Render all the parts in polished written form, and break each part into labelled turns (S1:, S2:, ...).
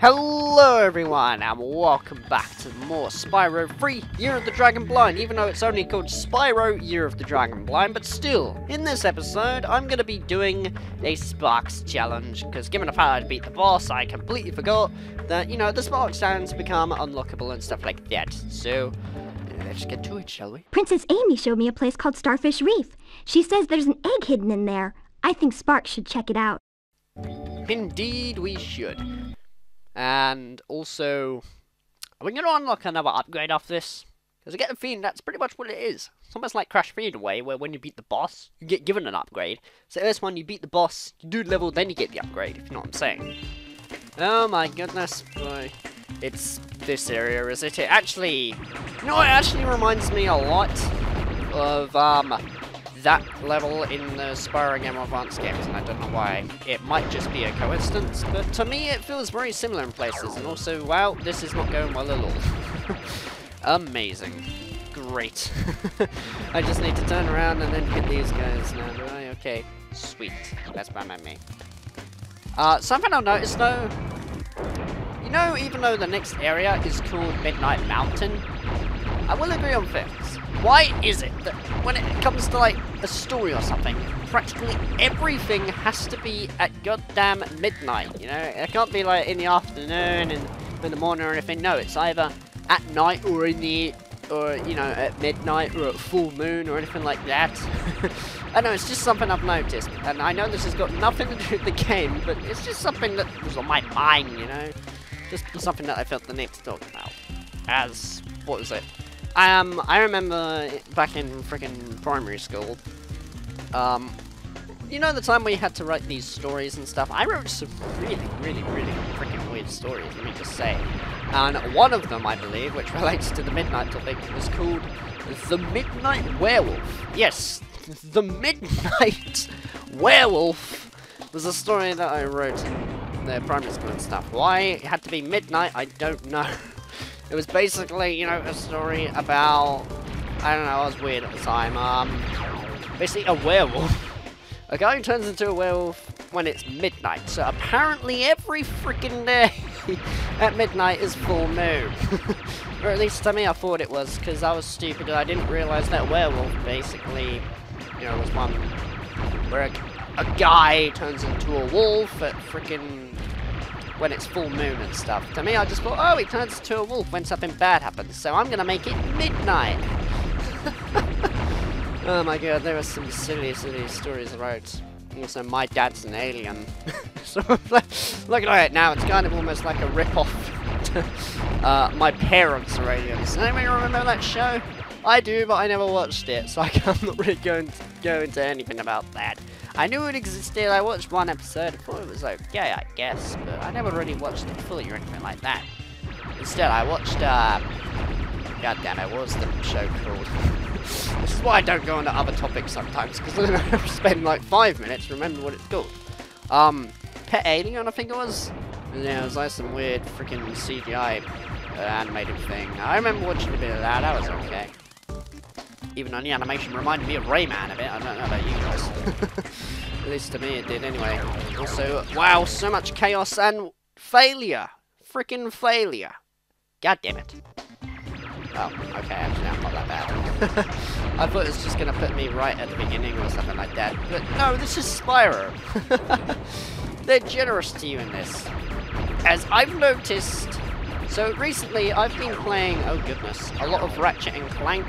S1: Hello everyone and welcome back to more Spyro 3 Year of the Dragon Blind, even though it's only called Spyro Year of the Dragon Blind, but still, in this episode I'm going to be doing a Sparks challenge, because given the fact I beat the boss, I completely forgot that, the Sparks challenges become unlockable and stuff like that, so let's get to it, shall we?
S2: Princess Amy showed me a place called Starfish Reef. She says there's an egg hidden in there. I think Sparks should check it out.
S1: Indeed we should. And also, are we going to unlock another upgrade after this? Because I get the feeling that's pretty much what it is. It's almost like Crash 3 in a way, where when you beat the boss, you get given an upgrade. So this one, you beat the boss, you do the level, then you get the upgrade, if you know what I'm saying. Oh my goodness, boy. It's this area, is it? It actually, it actually reminds me a lot of, that level in the Spyro Game Advance games, and I don't know why. It might just be a coincidence, but to me it feels very similar in places, and also, wow, this is not going well at all. Amazing. Great. I just need to turn around and then hit these guys now, do I? Okay, sweet. That's fine by me. Something I've noticed though, even though the next area is called Midnight Mountain, I will agree on things. Why is it that when it comes to, like, a story or something, practically everything has to be at goddamn midnight, It can't be, like, in the afternoon, in the morning or anything. No, it's either at night or at midnight or at full moon or anything like that. I know, it's just something I've noticed. And I know this has got nothing to do with the game, but it's just something that was on my mind, Just something that I felt the need to talk about. What was it? I remember back in freaking primary school, the time we had to write these stories and stuff. I wrote some really freaking weird stories, let me just say. And one of them, I believe, which relates to the midnight topic, was called The Midnight Werewolf. Yes, The Midnight Werewolf was a story that I wrote in the primary school and stuff. Why it had to be midnight, I don't know. It was basically, a story about, I don't know, I was weird at the time, basically a werewolf. A guy who turns into a werewolf when it's midnight, so apparently every freaking day at midnight is full moon. Or at least to me I thought it was, because I was stupid and I didn't realise that werewolf basically, was one where a guy turns into a wolf at freaking when it's full moon and stuff. To me, I just thought, oh, he turns into a wolf when something bad happens, so I'm gonna make it midnight. Oh my god, there were some silly stories I wrote. Also, my dad's an alien. So, look at it now, it's kind of almost like a rip-off. My parents are aliens. Does anybody remember that show? I do, but I never watched it, so I'm not really going to go into anything about that. I knew it existed, I watched one episode, I thought it was okay, I guess, but I never really watched it fully or anything like that. Instead, I watched, goddamn it, what was the show called? This is why I don't go into other topics sometimes, because then I spend like 5 minutes to remember what it's called. Pet Alien, I think it was? Yeah, it was like some weird freaking CGI animated thing. I remember watching a bit of that was okay. Even though the animation reminded me of Rayman a bit, I don't know about you guys. At least to me it did anyway. Also, wow, so much chaos and failure. Freaking failure. God damn it. Oh, okay, actually I'm not that bad. I thought it was just going to put me right at the beginning or something like that. But no, this is Spyro. They're generous to you in this. As I've noticed, so recently I've been playing, oh goodness, a lot of Ratchet and Clank.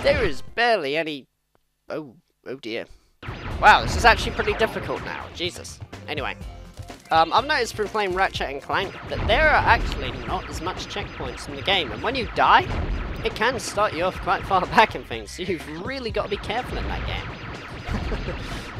S1: There is barely any... Oh dear. Wow, this is actually pretty difficult now. Jesus. Anyway. I've noticed from playing Ratchet and Clank that there are actually not as much checkpoints in the game. And when you die, it can start you off quite far back and things. So you've really got to be careful in that game.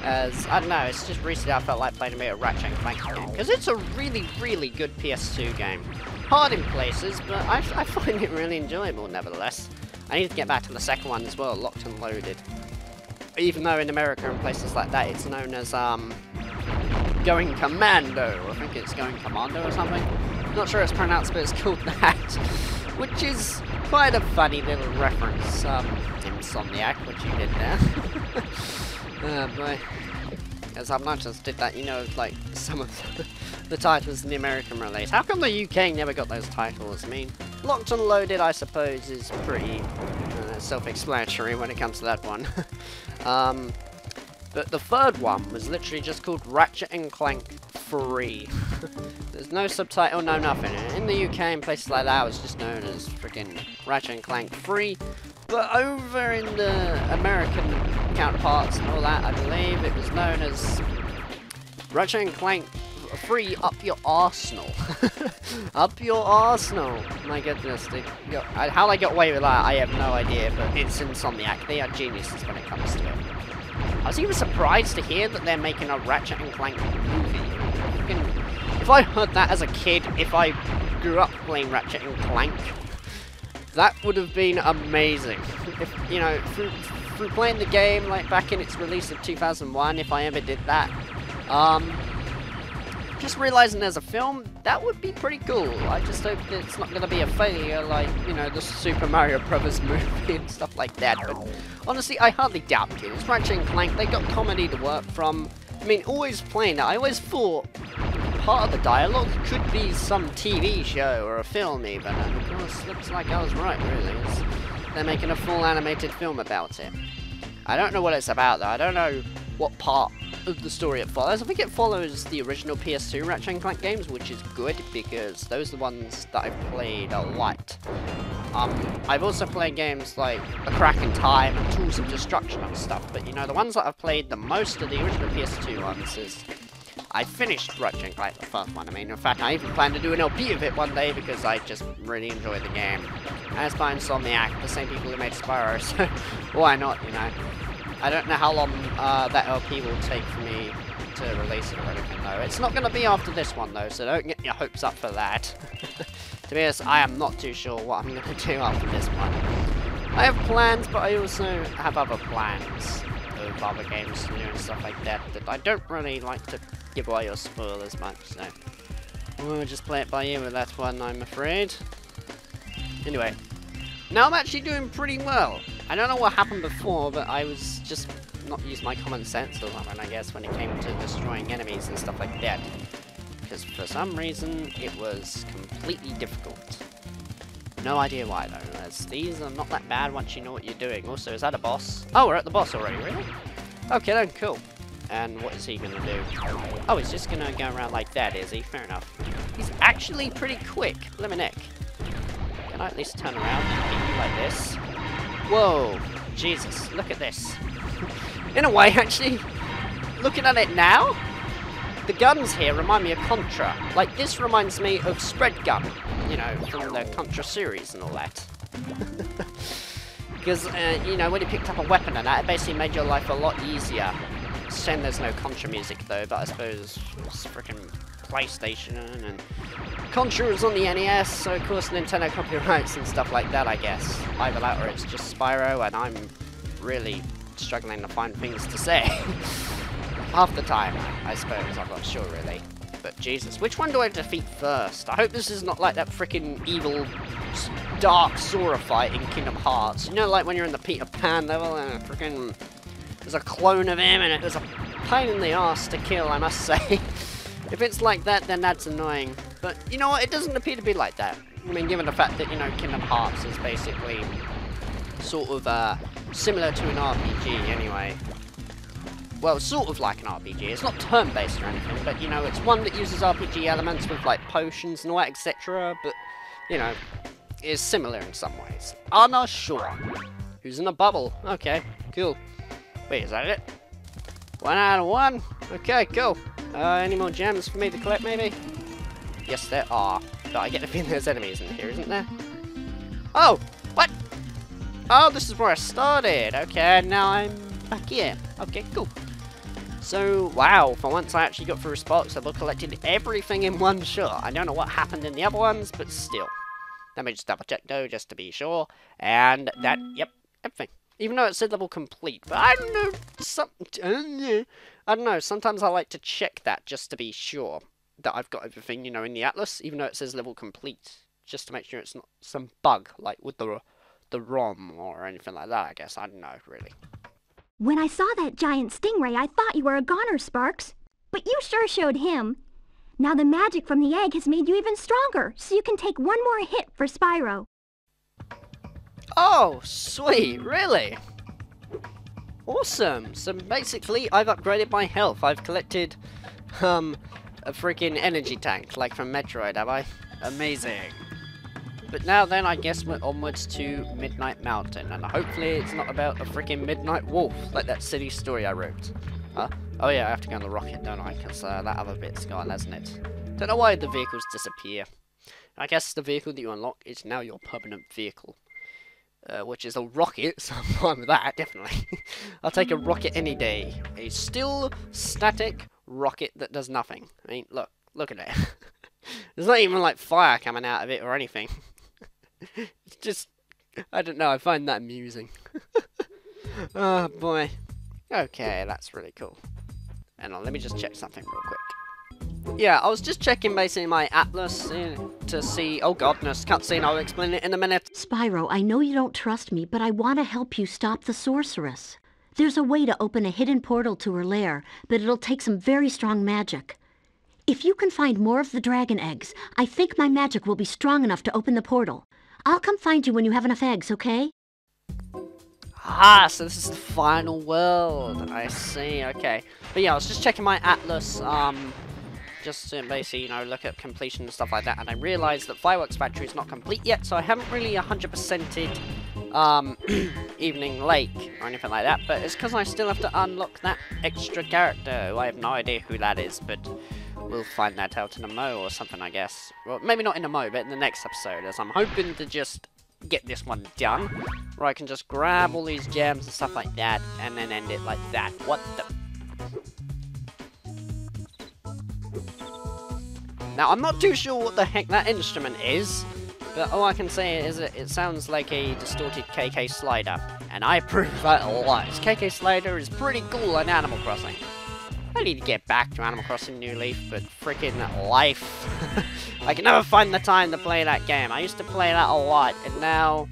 S1: As, I don't know, it's just recently I felt like playing a bit of Ratchet and Clank game. Because it's a really good PS2 game. Hard in places, but I find it really enjoyable nevertheless. I need to get back to the second one as well, Locked and Loaded. Even though in America and places like that, it's known as, Going Commando. I think it's Going Commando or something. Not sure it's pronounced, but it's called that. Which is quite a funny little reference, Insomniac, what you did there. Oh boy. As I've noticed, did that, like, some of the titles in the American release. How come the UK never got those titles? I mean, Locked and Loaded, I suppose, is pretty self-explanatory when it comes to that one. But the third one was literally just called Ratchet and Clank 3. There's no subtitle, no nothing. In the UK and places like that, it was just known as freaking Ratchet and Clank 3. But over in the American counterparts and all that, I believe it was known as Ratchet and Clank 3 Up Your Arsenal. Up Your Arsenal. My goodness. How they got away with that, I have no idea. But it's Insomniac. They are geniuses when it comes to it. I was even surprised to hear that they're making a Ratchet and Clank movie. If I heard that as a kid, if I grew up playing Ratchet and Clank, that would have been amazing. If, you know, through playing the game, like back in its release of 2001, if I ever did that, just realizing there's a film, that would be pretty cool. I just hope that it's not going to be a failure like, you know, the Super Mario Brothers movie and stuff like that. But honestly, I hardly doubt it. It's Ratchet and Clank, they got comedy to work from. I mean, always playing that, I always thought part of the dialogue could be some TV show or a film even. And of course, looks like I was right, really. They're making a full animated film about it. I don't know what it's about, though. I don't know what part of the story it follows. I think it follows the original PS2 Ratchet and Clank games, which is good because those are the ones that I've played a lot. I've also played games like A Crack in Time and Tools of Destruction and stuff, but you know, the ones that I've played the most of the original PS2 ones is I finished Ratchet and Clank, the first one. I mean, in fact, I even plan to do an LP of it one day because I just really enjoy the game. And it's by Insomniac, the same people who made Spyro, so why not, you know? I don't know how long that LP will take for me to release it or anything, though. It's not going to be after this one, though, so don't get your hopes up for that. To be honest, I am not too sure what I'm going to do after this one. I have plans, but I also have other plans of other games to do and stuff like that that I don't really like to give away or spoil as much, so we'll just play it by ear with that one, I'm afraid. Anyway, now I'm actually doing pretty well. I don't know what happened before, but I was just not using my common sense or something, I guess, when it came to destroying enemies and stuff like that. Because for some reason, it was completely difficult. No idea why, though, as these are not that bad once you know what you're doing. Also, is that a boss? Oh, we're at the boss already, really? Okay, then, cool. And what is he gonna do? Oh, he's just gonna go around like that, is he? Fair enough. He's actually pretty quick. Lemonic. Can I at least turn around and hit you like this? Whoa, Jesus, look at this. In a way, actually, looking at it now, the guns here remind me of Contra. Like, this reminds me of Spread Gun, you know, from the Contra series and all that. Because, you know, when you picked up a weapon and that, it basically made your life a lot easier. Shame there's no Contra music, though, but I suppose it's freaking PlayStation, and Contra was on the NES, so of course Nintendo copyrights and stuff like that, I guess. Either that or it's just Spyro, and I'm really struggling to find things to say. Half the time, I suppose, I'm not sure really. But Jesus, which one do I defeat first? I hope this is not like that freaking evil dark Sora fight in Kingdom Hearts. You know, like when you're in the Peter Pan level and freaking there's a clone of him and it was a pain in the ass to kill, I must say. If it's like that, then that's annoying. But you know what? It doesn't appear to be like that. I mean, given the fact that, you know, Kingdom Hearts is basically sort of similar to an RPG anyway. Well, sort of like an RPG. It's not turn-based or anything, but, you know, it's one that uses RPG elements with, like, potions and all that, etc. But, you know, is similar in some ways. I'm not sure. Who's in a bubble? Okay, cool. Wait, is that it? 1 out of 1? Okay, cool. Any more gems for me to collect, maybe? Yes, there are. But I get the feeling there's enemies in here, isn't there? Oh! What? Oh, this is where I started. Okay, now I'm back here. Okay, cool. So, wow, for once I actually got through a spot, so I've collected everything in one shot. I don't know what happened in the other ones, but still. Let me just double check, though, just to be sure. And that, yep, everything. Even though it said level complete, but I don't know, I don't know, sometimes I like to check that just to be sure that I've got everything, you know, in the atlas, even though it says level complete, just to make sure it's not some bug, like with the ROM or anything like that, I guess. I don't know, really.
S2: When I saw that giant stingray, I thought you were a goner, Sparks. But you sure showed him. Now the magic from the egg has made you even stronger, so you can take one more hit for Spyro.
S1: Oh, sweet, really? Awesome. So basically, I've upgraded my health. I've collected, a freaking energy tank, like from Metroid, have I? Amazing. But now then, I guess we're onwards to Midnight Mountain, and hopefully it's not about a freaking midnight wolf, like that silly story I wrote. Huh? Oh yeah, I have to go on the rocket, don't I? Because that other bit's gone, hasn't it? Don't know why the vehicles disappear. I guess the vehicle that you unlock is now your permanent vehicle. Which is a rocket, so I'm fine with that, definitely. I'll take a rocket any day. A still static rocket that does nothing. I mean, look at it. There's not even like fire coming out of it or anything. It's just, I don't know, I find that amusing. Oh boy. Okay, that's really cool. Hang on, let me just check something real quick. Yeah, I was just checking basically my atlas to see, oh godness, cutscene, I'll explain it in a minute.
S3: Spyro, I know you don't trust me, but I want to help you stop the sorceress. There's a way to open a hidden portal to her lair, but it'll take some very strong magic. If you can find more of the dragon eggs, I think my magic will be strong enough to open the portal. I'll come find you when you have enough eggs, okay?
S1: Ah, so this is the final world. I see, okay. But yeah, I was just checking my atlas, just to basically, you know, look at completion and stuff like that, and I realised that Fireworks Factory is not complete yet, so I haven't really 100%ed, Evening Lake or anything like that, but it's because I still have to unlock that extra character, who I have no idea who that is, but we'll find that out in a mo or something, I guess. Well, maybe not in a mo, but in the next episode, as I'm hoping to just get this one done, where I can just grab all these gems and stuff like that, and then end it like that. What the... Now, I'm not too sure what the heck that instrument is, but all I can say is that it sounds like a distorted KK slider, and I approve that a lot. KK slider is pretty cool in Animal Crossing. I need to get back to Animal Crossing New Leaf, but freaking life. I can never find the time to play that game. I used to play that a lot, and now,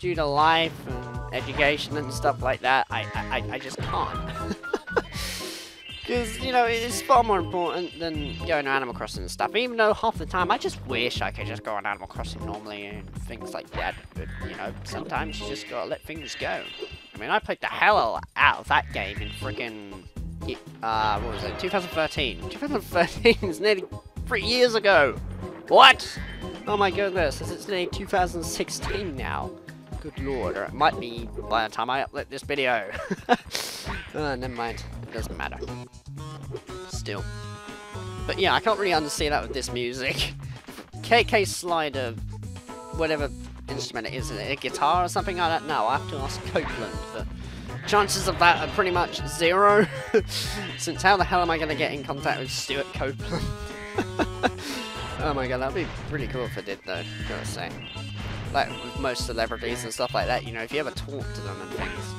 S1: due to life and education and stuff like that, I just can't. Because, you know, it's far more important than going to Animal Crossing and stuff. Even though half the time, I just wish I could just go on Animal Crossing normally and things like that. But, you know, sometimes you just gotta let things go. I mean, I played the hell out of that game in freaking... what was it? 2013. 2013 is nearly 3 years ago. What? Oh my goodness, it's nearly 2016 now. Good lord, or it might be by the time I upload this video. Never mind, it doesn't matter. Still. But yeah, I can't really understand that with this music. KK slider, whatever instrument it is a guitar or something? I don't know, I have to ask Copeland. But chances of that are pretty much zero. Since how the hell am I going to get in contact with Stuart Copeland? Oh my god, that'd be really cool if I did though, gotta say. Like with most celebrities and stuff like that, you know, if you ever talk to them and things.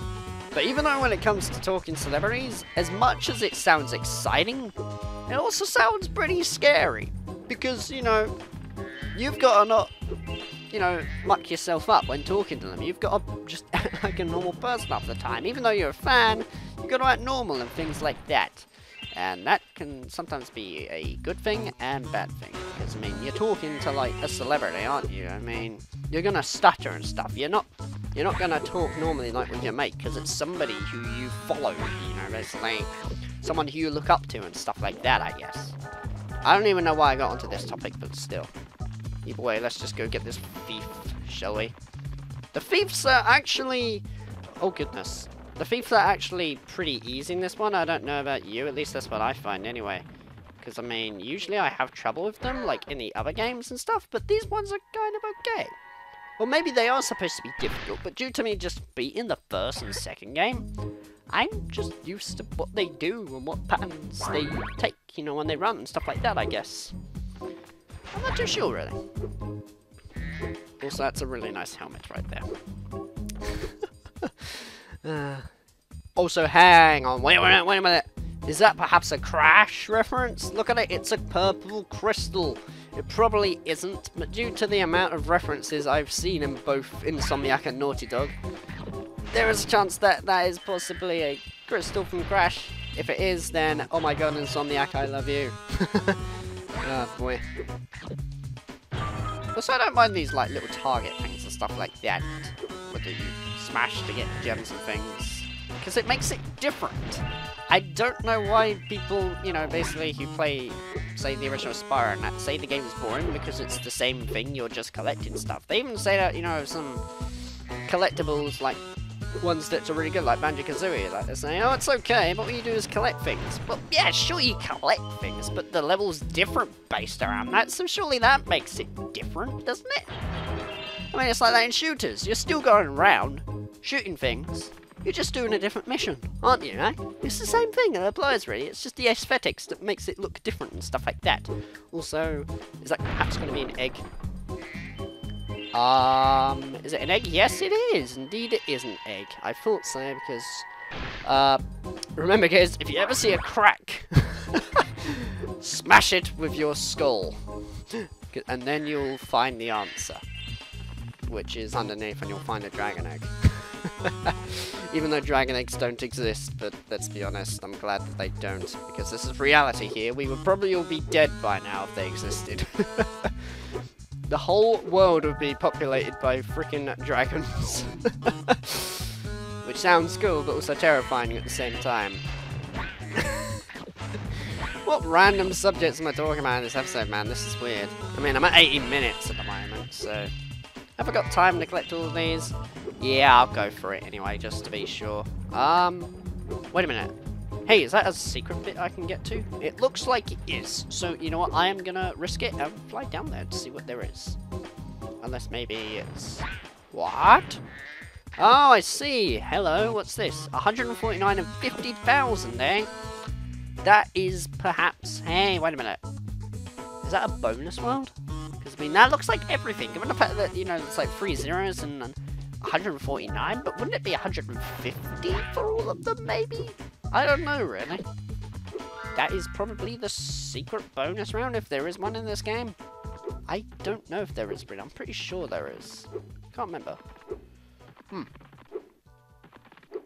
S1: But even though when it comes to talking celebrities, as much as it sounds exciting, it also sounds pretty scary. Because, you know, you've got to not, you know, muck yourself up when talking to them. You've got to just act like a normal person half the time. Even though you're a fan, you've got to act normal and things like that. And that can sometimes be a good thing and bad thing. Because, I mean, you're talking to, like, a celebrity, aren't you? I mean, you're going to stutter and stuff. You're not going to talk normally like with your mate, because it's somebody who you follow, you know, basically. Someone who you look up to and stuff like that, I guess. I don't even know why I got onto this topic, but still. Either way, let's just go get this thief, shall we? The thieves are actually... Oh, goodness. The thieves are actually pretty easy in this one. I don't know about you, at least that's what I find anyway. Because, I mean, usually I have trouble with them, like in the other games and stuff, but these ones are kind of okay. Or maybe they are supposed to be difficult, but due to me just beating the first and second game, I'm just used to what they do and what patterns they take, you know, when they run and stuff like that, I guess. I'm not too sure, really. Also, that's a really nice helmet right there. Also, hang on, wait a minute. Is that perhaps a Crash reference? Look at it, it's a purple crystal. It probably isn't, but due to the amount of references I've seen in both Insomniac and Naughty Dog, there is a chance that that is possibly a crystal from Crash. If it is, then, oh my god, Insomniac, I love you. Oh boy. Also, I don't mind these like little target things and stuff like that. Whether you smash to get gems and things, because it makes it different. I don't know why people, you know, basically who play, say, the original Spyro and that say the game is boring because it's the same thing, you're just collecting stuff. They even say that, you know, some collectibles, like, ones that are really good, like Banjo-Kazooie, like they're saying, oh, it's okay, but what you do is collect things. Well, yeah, sure you collect things, but the level's different based around that, so surely that makes it different, doesn't it? I mean, it's like that in shooters. You're still going around, shooting things. You're just doing a different mission, aren't you, eh? It's the same thing, it applies really. It's just the aesthetics that makes it look different and stuff like that. Also, is that perhaps going to be an egg? Is it an egg? Yes, it is. Indeed, it is an egg. I thought so because, remember guys, if you ever see a crack, smash it with your skull. And then you'll find the answer, which is underneath, and you'll find a dragon egg. Even though dragon eggs don't exist, but let's be honest, I'm glad that they don't, because this is reality here. We would probably all be dead by now if they existed. The whole world would be populated by freaking dragons. Which sounds cool, but also terrifying at the same time. What random subjects am I talking about in this episode, man? This is weird. I mean, I'm at 80 minutes at the moment, so... Have I got time to collect all of these? Yeah, I'll go for it anyway, just to be sure. Wait a minute. Hey, is that a secret bit I can get to? It looks like it is. So, you know what? I am gonna risk it and fly down there to see what there is. Unless maybe it's... What? Oh, I see. Hello, what's this? 149 and 50,000, eh? That is perhaps... Hey, wait a minute. Is that a bonus world? Because, I mean, that looks like everything. Given the fact that, you know, it's like 3 zeros and 149, but wouldn't it be 150 for all of them, maybe? I don't know, really. That is probably the secret bonus round, if there is one in this game. I don't know if there is, but I'm pretty sure there is. Can't remember.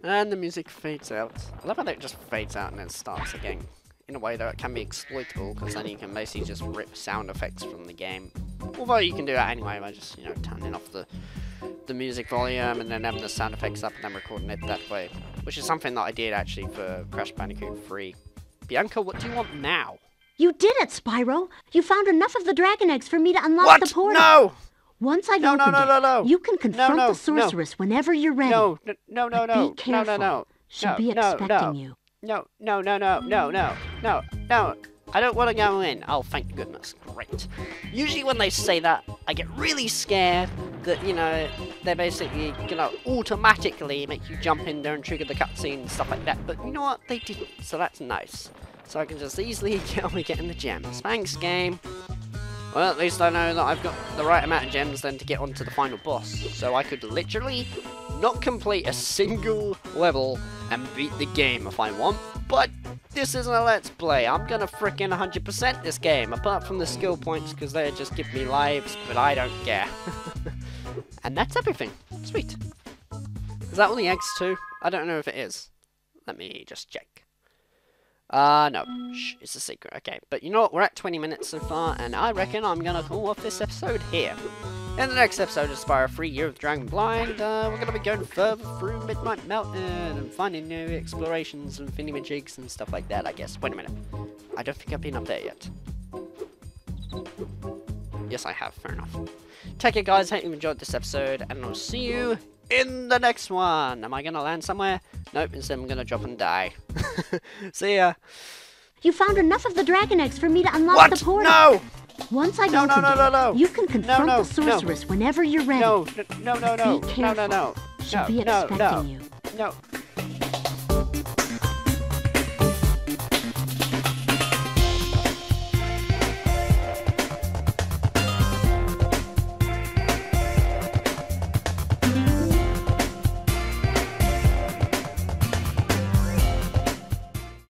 S1: And the music fades out. I love how it just fades out and then starts again. In a way that it can be exploitable, because then you can basically just rip sound effects from the game. Although you can do that anyway by just, you know, turning off the music volume and then having the sound effects up and then recording it that way. Which is something that I did actually for Crash Bandicoot 3. Bianca, what do you want now?
S3: You did it, Spyro! You found enough of the dragon eggs for me to unlock the portal!
S1: No!
S3: Once I've opened it, you can confront the sorceress whenever you're ready.
S1: No.
S3: Be careful. She'll be expecting you.
S1: No. I don't want to go in. Oh, thank goodness. Great. Usually when they say that, I get really scared that, you know, they're basically gonna automatically make you jump in there and trigger the cutscene and stuff like that. But you know what? They didn't, so that's nice. So I can just easily get on with getting the gems. Thanks, game. Well, at least I know that I've got the right amount of gems then to get onto the final boss. So I could literally not complete a single level and beat the game if I want. But this isn't a let's play. I'm gonna frickin' 100% this game, apart from the skill points, because they just give me lives, but I don't care. And that's everything. Sweet. Is that all the eggs too? I don't know if it is. Let me just check. No. Shh, it's a secret. Okay, but you know what? We're at 20 minutes so far, and I reckon I'm gonna call off this episode here. In the next episode of Spyro 3 Year of the Dragon Blind, we're gonna be going further through Midnight Mountain and finding new explorations and thingy-majigs and stuff like that, I guess. Wait a minute. I don't think I've been up there yet. Yes, I have. Fair enough. Take care, guys. Hope you enjoyed this episode, and I'll see you in the next one. Am I gonna land somewhere? Nope, instead I'm gonna drop and die. See ya.
S3: You found enough of the dragon eggs for me to unlock the portal.
S1: No!
S3: Once I've opened it, you can confront the sorceress whenever you're ready.
S1: No.
S3: Be careful. She'll be expecting you.
S1: No.